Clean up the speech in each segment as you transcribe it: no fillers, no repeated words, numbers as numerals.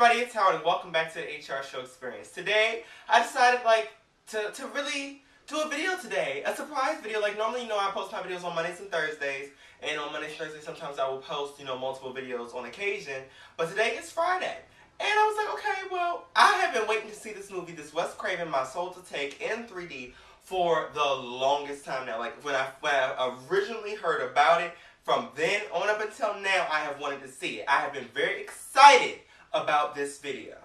everybody, it's Howard and welcome back to the HR Show Experience. Today, I decided to really do a video today, a surprise video. Like normally, I post my videos on Mondays and Thursdays, and on Mondays and Thursdays sometimes I will post, multiple videos on occasion, but today is Friday. And I was like, okay, well, I have been waiting to see this movie, this Wes Craven, My Soul to Take in 3D for the longest time now. Like when I originally heard about it, from then on up until now, I have wanted to see it. I have been very excited about this video.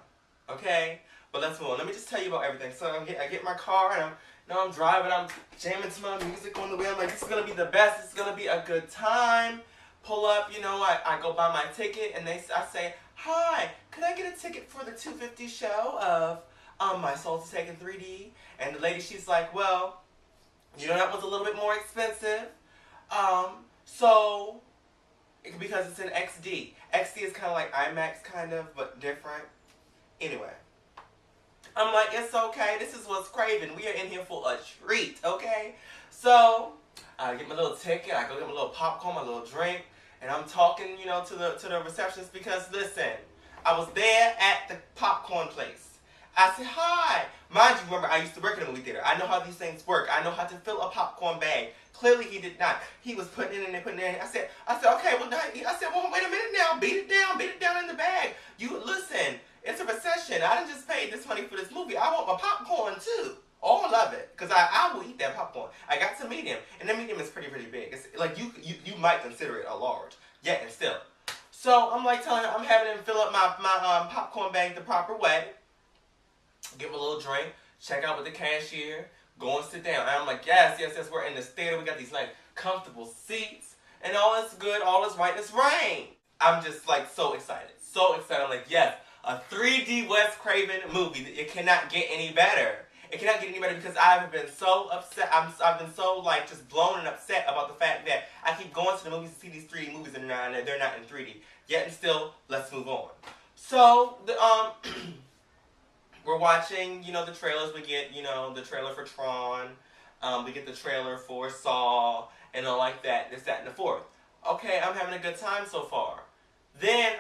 Okay? But let's move on. Let me just tell you about everything. So I get my car and I'm driving. I'm jamming to my music on the way. I'm like, this is going to be the best. This is going to be a good time. Pull up, I go buy my ticket and I say, hi, could I get a ticket for the 250 show of My Soul to Take in 3D? And the lady, she's like, well, that one's a little bit more expensive. So, because it's in XD. XD is kind of like IMAX kind of, but different. Anyway. I'm like, it's okay. This is Wes Craven. We are in here for a treat, okay? So, I get my little ticket. I go get my little popcorn, my little drink. And I'm talking, to the receptionist because, listen, I was there at the popcorn place. I said, hi. Mind you, remember, I used to work in a movie theater. I know how these things work. I know how to fill a popcorn bag. Clearly, he did not. He was putting it in and putting it in. I said, okay, well, wait a minute now. Beat it down in the bag. You, listen, it's a recession. I didn't just pay this money for this movie. I want my popcorn, too. All of it. Because I will eat that popcorn. I got some medium. And the medium is pretty big. It's like, you might consider it a large. Yet and still. So, I'm like telling him, I'm having him fill up my popcorn bag the proper way. Give him a little drink. Check out with the cashier. Go and sit down. And I'm like, yes, we're in this theater. We got these nice, comfortable seats. And all is good, all is right. It's rain. I'm just like so excited. So excited. I'm like, yes, a 3D Wes Craven movie. It cannot get any better. It cannot get any better because I've been so upset. I've been so just blown and upset about the fact that I keep going to the movies to see these 3D movies and they're not in 3D. Yet and still, let's move on. So, we're watching, the trailers. We get, the trailer for Tron. We get the trailer for Saw. And all like that. This, that, and the fourth. Okay, I'm having a good time so far. Then,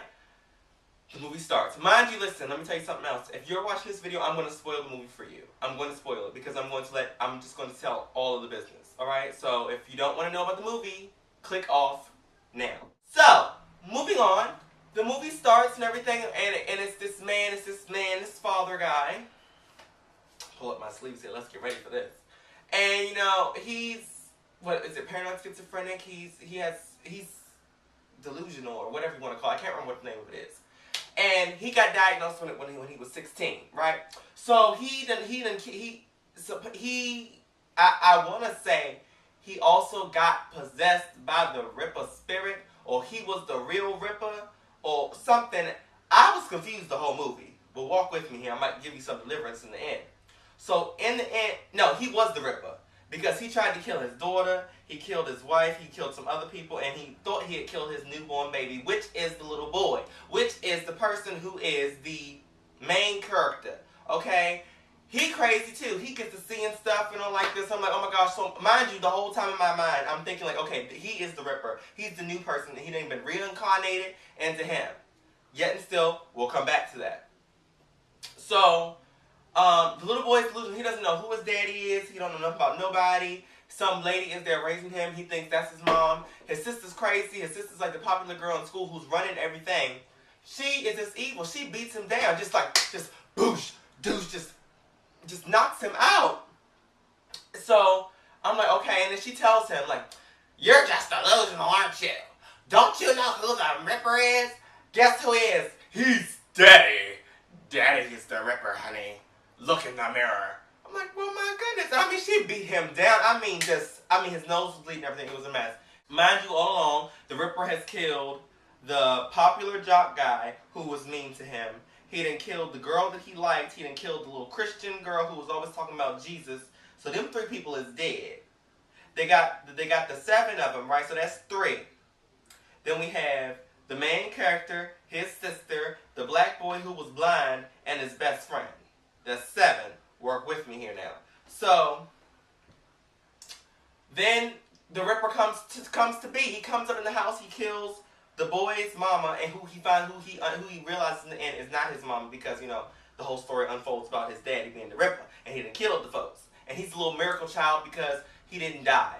the movie starts. Mind you, listen, let me tell you something else. If you're watching this video, I'm going to spoil the movie for you. I'm going to spoil it because I'm just going to tell all of the business. Alright? So, if you don't want to know about the movie, click off now. So, moving on. The movie starts and everything, and it's this father guy. Pull up my sleeves here. Let's get ready for this. And he's paranoid schizophrenic. He's delusional or whatever you want to call it. I can't remember what the name of it is. And he got diagnosed when he was 16, right? So I want to say he also got possessed by the Ripper spirit, or he was the real Ripper. Or something. I was confused the whole movie. But walk with me here. I might give you some deliverance in the end. So in the end, no, he was the Ripper. Because he tried to kill his daughter. He killed his wife. He killed some other people. And he thought he had killed his newborn baby. Which is the little boy. Which is the person who is the main character. Okay? He crazy too. He gets to seeing stuff and all like this. I'm like, oh my gosh. So mind you, the whole time in my mind, I'm thinking like, okay, he is the Ripper. He's the new person. He done been reincarnated into him. Yet and still, we'll come back to that. So, the little boy is delusional. He doesn't know who his daddy is. He don't know nothing about nobody. Some lady is there raising him. He thinks that's his mom. His sister's crazy. His sister's like the popular girl in school who's running everything. She is just evil. She beats him down. Just boosh, douche, just knocks him out. So, I'm like, okay. And then she tells him, like, you're just delusional, aren't you? Don't you know who the Ripper is? Guess who he is? He's Daddy. Daddy is the Ripper, honey. Look in the mirror. I'm like, well, my goodness. I mean, she beat him down. His nose was bleeding and everything. It was a mess. Mind you, all along, the Ripper has killed the popular jock guy who was mean to him. He done killed the girl that he liked. He done killed the little Christian girl who was always talking about Jesus. So them 3 people is dead. They got the 7 of them, right? So that's 3. Then we have the main character, his sister, the black boy who was blind, and his best friend. That's 7. Work with me here now. So then the Ripper comes to be. He comes up in the house. He kills the boy's mama, and who he realizes in the end is not his mama, because the whole story unfolds about his daddy being the Ripper, and he done killed the folks, and he's a little miracle child because he didn't die.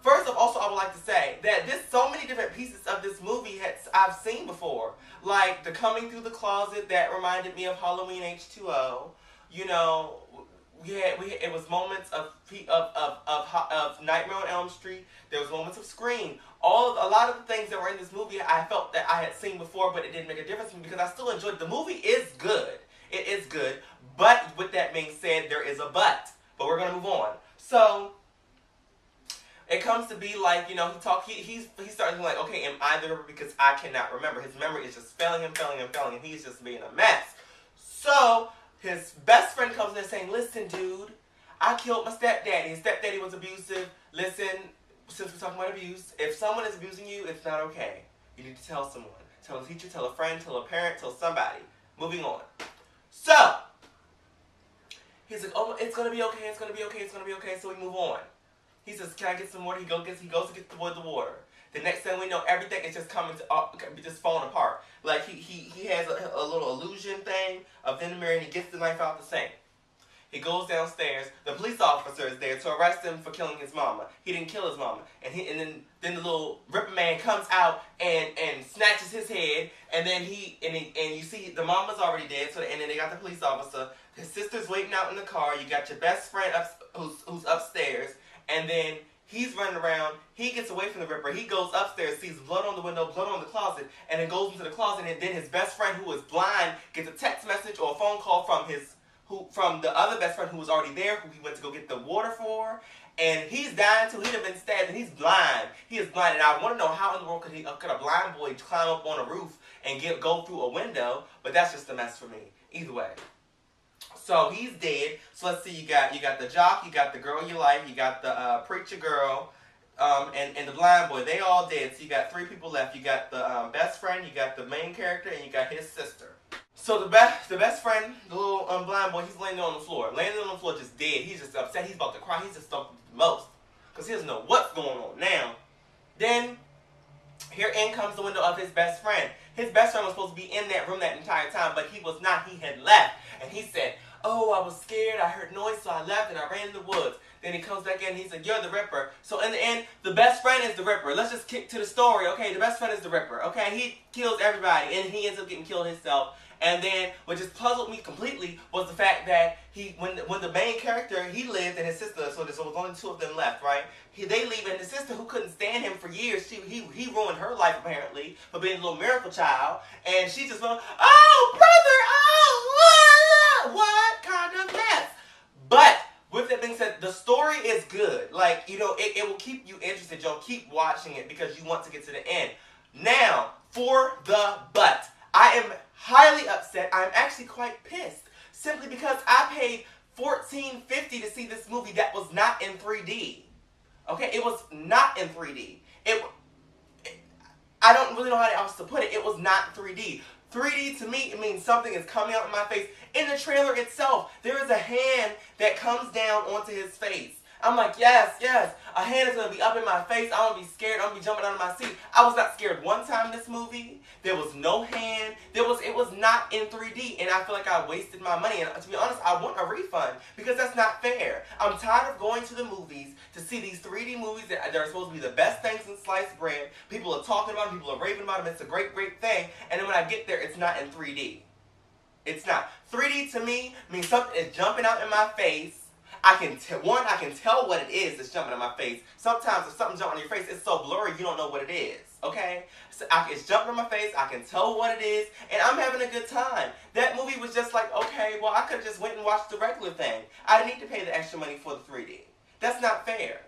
First off, also I would like to say that there's so many different pieces of this movie I've seen before, like the coming through the closet that reminded me of Halloween H2O. It was moments of Nightmare on Elm Street. There was moments of Scream. A lot of the things that were in this movie I felt that I had seen before, but it didn't make a difference to me because I still enjoyed it. The movie is good. It is good. But with that being said, there is a but. But we're gonna move on. So it comes to be like, he started to like, okay, am I the Ripper? Because I cannot remember. His memory is just failing him, and he's just being a mess. So his best friend comes in saying, listen, dude, I killed my stepdaddy. His stepdaddy was abusive. Listen, since we're talking about abuse, if someone is abusing you, it's not okay. You need to tell someone. Tell a teacher, tell a friend, tell a parent, tell somebody. Moving on. So he's like, oh, it's going to be okay, it's going to be okay, it's going to be okay. So we move on. He says, can I get some water? He goes to get the water. The next thing we know, everything is just just falling apart. Like he has a little illusion thing of in the mirror, and he gets the knife out the sink. He goes downstairs. The police officer is there to arrest him for killing his mama. He didn't kill his mama. And then the little Ripper man comes out and snatches his head. And then you see the mama's already dead. And then they got the police officer. His sister's waiting out in the car. You got your best friend who's upstairs. And then he's running around. He gets away from the Ripper. He goes upstairs, sees blood on the window, blood on the closet, and then goes into the closet. And then his best friend, who is blind, gets a text message or a phone call from the other best friend who was already there, who he went to go get the water for. And he's dying too. He'd have been stabbed, and he's blind. He is blind, and I want to know how in the world could a blind boy climb up on a roof and go through a window? But that's just a mess for me. Either way. So he's dead. So let's see. You got the jock. You got the girl you like. You got the preacher girl, and the blind boy. They all dead. So you got 3 people left. You got the best friend. You got the main character, and you got his sister. So the best friend, the little blind boy, he's laying on the floor. Laying on the floor, just dead. He's just upset. He's about to cry. He's just up the most because he doesn't know what's going on now. Then here in comes the window of his best friend. His best friend was supposed to be in that room that entire time, but he was not. He had left, and he said, oh, I was scared, I heard noise, so I left and I ran in the woods. Then he comes back in and he said, you're the Ripper. So in the end, the best friend is the Ripper. Let's just kick to the story, okay? The best friend is the Ripper, okay? He kills everybody, and he ends up getting killed himself. And then what just puzzled me completely was the fact that when the main character, he lived, and his sister, so there was only 2 of them left, right? They leave, and the sister, who couldn't stand him for years, he ruined her life apparently for being a little miracle child, and she just went, oh, brother, oh, what kind of mess? But with that being said, the story is good. Like, it will keep you interested. You'll keep watching it because you want to get to the end. Now, for the but. I am highly upset. I'm actually quite pissed. Simply because I paid $14.50 to see this movie that was not in 3D. Okay? It was not in 3D. I don't really know how else to put it. It was not 3D. 3D to me, it means something is coming out of my face. In the trailer itself, there is a hand that comes down onto his face. I'm like, yes, a hand is going to be up in my face. I'm going to be scared. I'm going to be jumping out of my seat. I was not scared one time in this movie. There was no hand. It was not in 3D, and I feel like I wasted my money. And to be honest, I want a refund because that's not fair. I'm tired of going to the movies to see these 3D movies that are supposed to be the best things in sliced bread. People are talking about them. People are raving about them. It's a great, great thing. And then when I get there, it's not in 3D. It's not. 3D to me means something is jumping out in my face. I can tell what it is that's jumping in my face. Sometimes if something's jumping on your face, it's so blurry you don't know what it is. Okay? So it's jumping in my face. I can tell what it is, and I'm having a good time. That movie was just like, okay, well, I could have just went and watched the regular thing. I didn't need to pay the extra money for the 3D. That's not fair.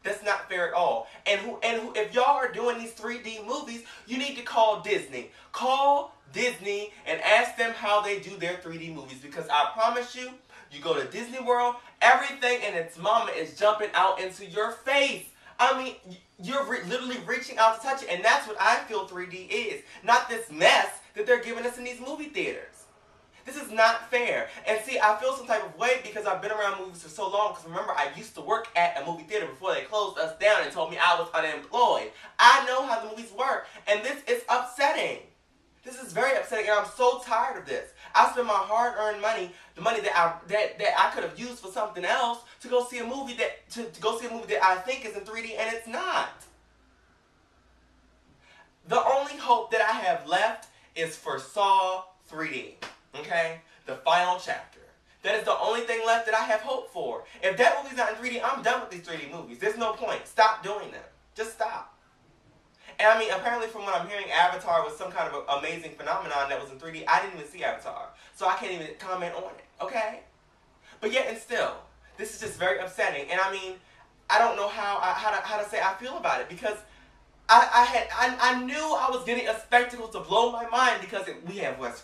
That's not fair at all. And if y'all are doing these 3D movies, you need to call Disney. Call Disney and ask them how they do their 3D movies, because I promise you, you go to Disney World, everything and its mama is jumping out into your face. I mean, you're literally reaching out to touch it, and that's what I feel 3D is. Not this mess that they're giving us in these movie theaters. This is not fair. And see, I feel some type of way because I've been around movies for so long. Because remember, I used to work at a movie theater before they closed us down and told me I was unemployed. I know how the movies work. And And this is upsetting. This is very upsetting, and I'm so tired of this. I spend my hard-earned money, the money that I could have used for something else, to go see a movie that I think is in 3D, and it's not. The only hope that I have left is for Saw 3D. Okay? The final chapter. That is the only thing left that I have hope for. If that movie's not in 3D, I'm done with these 3D movies. There's no point. Stop doing them. Just stop. And I mean, apparently from what I'm hearing, Avatar was some kind of amazing phenomenon that was in 3D. I didn't even see Avatar, so I can't even comment on it, okay? But yet and still, this is just very upsetting. And I mean, I don't know how to say I feel about it, because I knew I was getting a spectacle to blow my mind, because we have Wes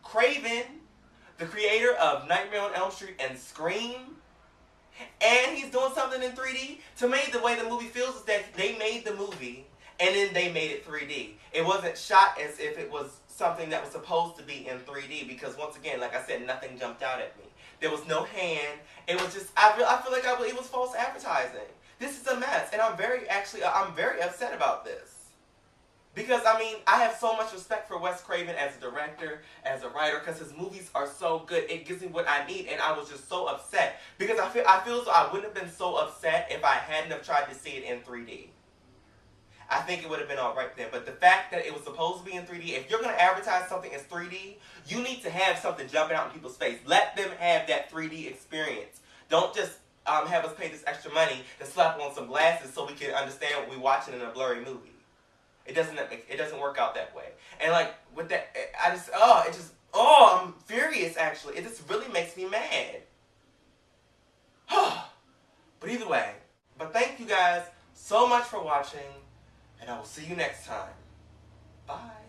Craven, the creator of Nightmare on Elm Street and Scream. And he's doing something in 3D. To me, the way the movie feels is that they made the movie and then they made it 3D. It wasn't shot as if it was something that was supposed to be in 3D, because once again, like I said, nothing jumped out at me. There was no hand. It was just, I feel like it was false advertising. This is a mess, and I'm very upset about this. Because, I mean, I have so much respect for Wes Craven as a director, as a writer, because his movies are so good. It gives me what I need, and I was just so upset. Because I feel as though I wouldn't have been so upset if I hadn't have tried to see it in 3D. I think it would have been alright then. But the fact that it was supposed to be in 3D, if you're going to advertise something as 3D, you need to have something jumping out in people's face. Let them have that 3D experience. Don't just have us pay this extra money to slap on some glasses so we can understand what we're watching in a blurry movie. It doesn't work out that way. And like with that, I'm furious actually. It just really makes me mad. But either way, thank you guys so much for watching, and I will see you next time. Bye.